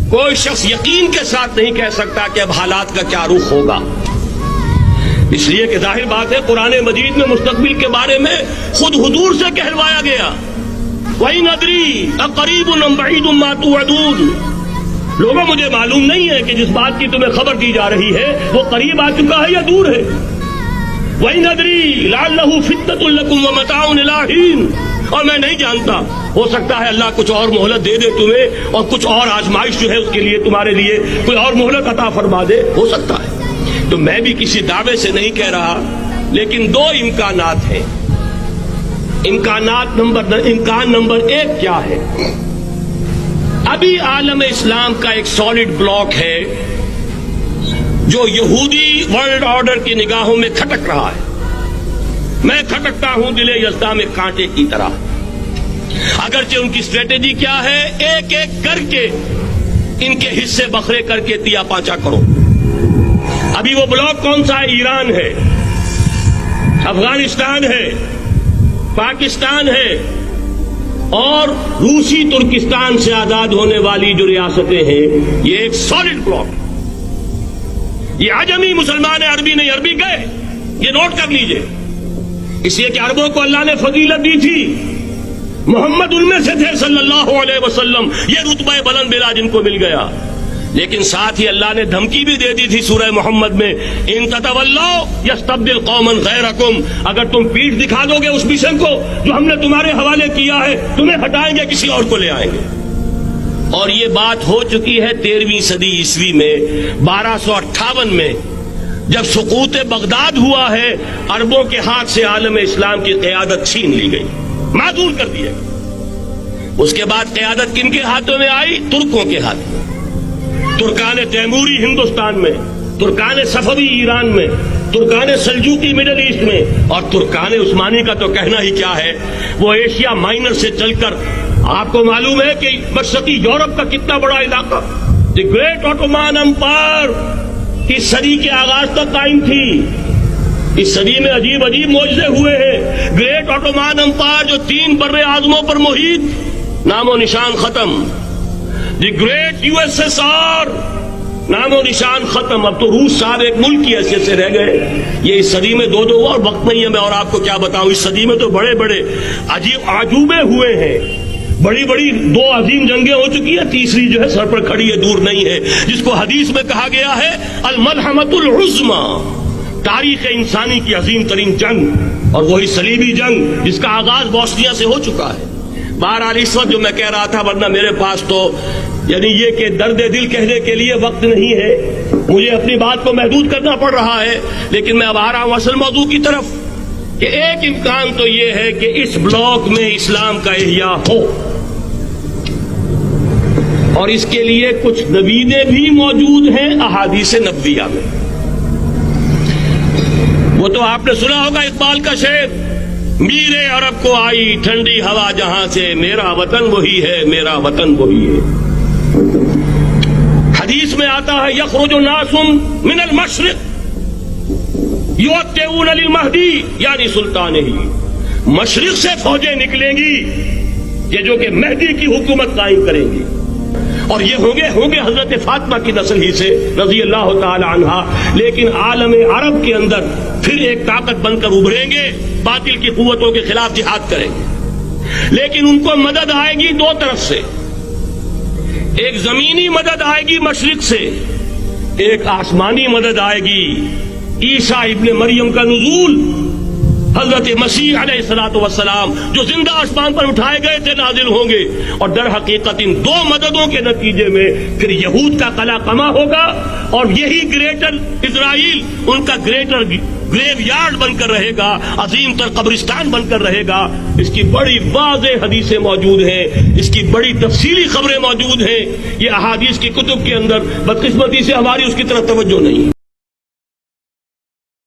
کوئی شخص یقین کے ساتھ نہیں کہہ سکتا کہ اب حالات کا کیا رخ ہوگا، اس لیے کہ ظاہر بات ہے قرآن مجید میں مستقبل کے بارے میں خود حضور سے کہلوایا گیا، وَإِنْ أَدْرِي أَقَرِيبٌ أَمْ بَعِيدٌ مَا تُوعَدُونَ۔ لوگوں مجھے معلوم نہیں ہے کہ جس بات کی تمہیں خبر دی جا رہی ہے وہ قریب آ چکا ہے یا دور ہے۔ وَإِنْ أَدْرِي لَعَلَّهُ فِتْنَةٌ لَكُمْ وَمَتَاعٌ إِلَىٰ حِينٍ، اور میں نہیں جانتا، ہو سکتا ہے اللہ کچھ اور مہلت دے دے تمہیں، اور کچھ اور آزمائش جو ہے اس کے لیے تمہارے لیے کوئی اور مہلت عطا فرما دے، ہو سکتا ہے۔ تو میں بھی کسی دعوے سے نہیں کہہ رہا، لیکن دو امکانات ہیں۔ امکان نمبر ایک کیا ہے؟ ابھی عالم اسلام کا ایک سالڈ بلاک ہے جو یہودی ورلڈ آرڈر کی نگاہوں میں کھٹک رہا ہے۔ میں کھٹکتا ہوں دل یزداں میں کانٹے کی طرح، اگرچہ ان کی اسٹریٹجی کیا ہے، ایک ایک کر کے ان کے حصے بکھرے کر کے تیا پانچا کرو۔ ابھی وہ بلاک کون سا ہے؟ ایران ہے، افغانستان ہے، پاکستان ہے، اور روسی ترکستان سے آزاد ہونے والی جو ریاستیں ہیں، یہ ایک سالڈ بلاک۔ یہ عجمی مسلمان عربی نہیں، عربی گئے، یہ نوٹ کر لیجئے، اس لیے کہ عربوں کو اللہ نے فضیلت دی تھی، محمد ان میں سے تھے صلی اللہ علیہ وسلم، یہ رتبہ بلند بلا جن کو مل گیا۔ لیکن ساتھ ہی اللہ نے دھمکی بھی دے دی تھی سورہ محمد میں، ان تتولوا یستبدل قوما غیرکم، اگر تم پیٹھ دکھا دو گے اس مشن کو جو ہم نے تمہارے حوالے کیا ہے، تمہیں ہٹائیں گے، کسی اور کو لے آئیں گے۔ اور یہ بات ہو چکی ہے 13ویں صدی عیسوی میں، 1258 میں جب سقوط بغداد ہوا ہے، عربوں کے ہاتھ سے عالم اسلام کی قیادت چھین لی گئی، معذور کر دیا۔ اس کے بعد قیادت کن کے ہاتھوں میں آئی؟ ترکوں کے ہاتھ میں، ترکان تیموری ہندوستان میں، ترکان صفوی ایران میں، ترکان سلجوقی مڈل ایسٹ میں، اور ترکان عثمانی کا تو کہنا ہی کیا ہے، وہ ایشیا مائنر سے چل کر آپ کو معلوم ہے کہ مشرقی یورپ کا کتنا بڑا علاقہ، دی گریٹ آٹومان امپائر اس صدی کے آغاز تک قائم تھی۔ اس صدی میں عجیب عجیب معجزے ہوئے ہیں۔ گریٹ آٹومان امپائر جو 3 بر اعظموں پر محیط، نام و نشان ختم۔ دی گریٹ USSR، نام و نشان ختم۔ اب تو روس صاحب ایک ملک کی حیثیت سے رہ گئے۔ یہ اس صدی میں دو اور وقت نہیں ہے میں اور آپ کو کیا بتاؤں، اس صدی میں تو بڑے بڑے عجیب عجوبے ہوئے ہیں، بڑی بڑی 2 عظیم جنگیں ہو چکی ہیں، تیسری جو ہے سر پر کھڑی ہے، دور نہیں ہے، جس کو حدیث میں کہا گیا ہے الملحمۃ العظمی، تاریخ انسانی کی عظیم ترین جنگ، اور وہی صلیبی جنگ جس کا آغاز بوسنیا سے ہو چکا ہے۔ بہرحال اس وقت جو میں کہہ رہا تھا، ورنہ میرے پاس تو یعنی یہ کہ درد دل کہنے کے لیے وقت نہیں ہے، مجھے اپنی بات کو محدود کرنا پڑ رہا ہے، لیکن میں اب آ رہا ہوں اصل موضوع کی طرف، کہ ایک امکان تو یہ ہے کہ اس بلاک میں اسلام کا احیاء ہو، اور اس کے لیے کچھ نویدیں بھی موجود ہیں احادیث نبویہ میں۔ وہ تو آپ نے سنا ہوگا اقبال کا شعر، میرے عرب کو آئی ٹھنڈی ہوا جہاں سے، میرا وطن وہی ہے، میرا وطن وہی ہے۔ حدیث میں آتا ہے یخرج الناس من المشرق یؤتون للمہدی، یعنی سلطان ہی، مشرق سے فوجیں نکلیں گی یہ جو کہ مہدی کی حکومت قائم کریں گی، اور یہ ہوں گے حضرت فاطمہ کی نسل ہی سے رضی اللہ تعالی عنہا، لیکن عالم عرب کے اندر پھر ایک طاقت بن کر ابھریں گے، باطل کی قوتوں کے خلاف جہاد کریں گے، لیکن ان کو مدد آئے گی 2 طرف سے، ایک زمینی مدد آئے گی مشرق سے، ایک آسمانی مدد آئے گی، عیسیٰ ابن مریم کا نزول، حضرت مسیح علیہ الصلوۃ والسلام جو زندہ آسمان پر اٹھائے گئے تھے نازل ہوں گے، اور در حقیقت ان 2 مددوں کے نتیجے میں پھر یہود کا قلع قمع ہوگا، اور یہی گریٹر اسرائیل ان کا گریٹر گریو یارڈ بن کر رہے گا، عظیم تر قبرستان بن کر رہے گا۔ اس کی بڑی واضح حدیثیں موجود ہیں، اس کی بڑی تفصیلی خبریں موجود ہیں، یہ احادیث کی کتب کے اندر، بدقسمتی سے ہماری اس کی طرف توجہ نہیں۔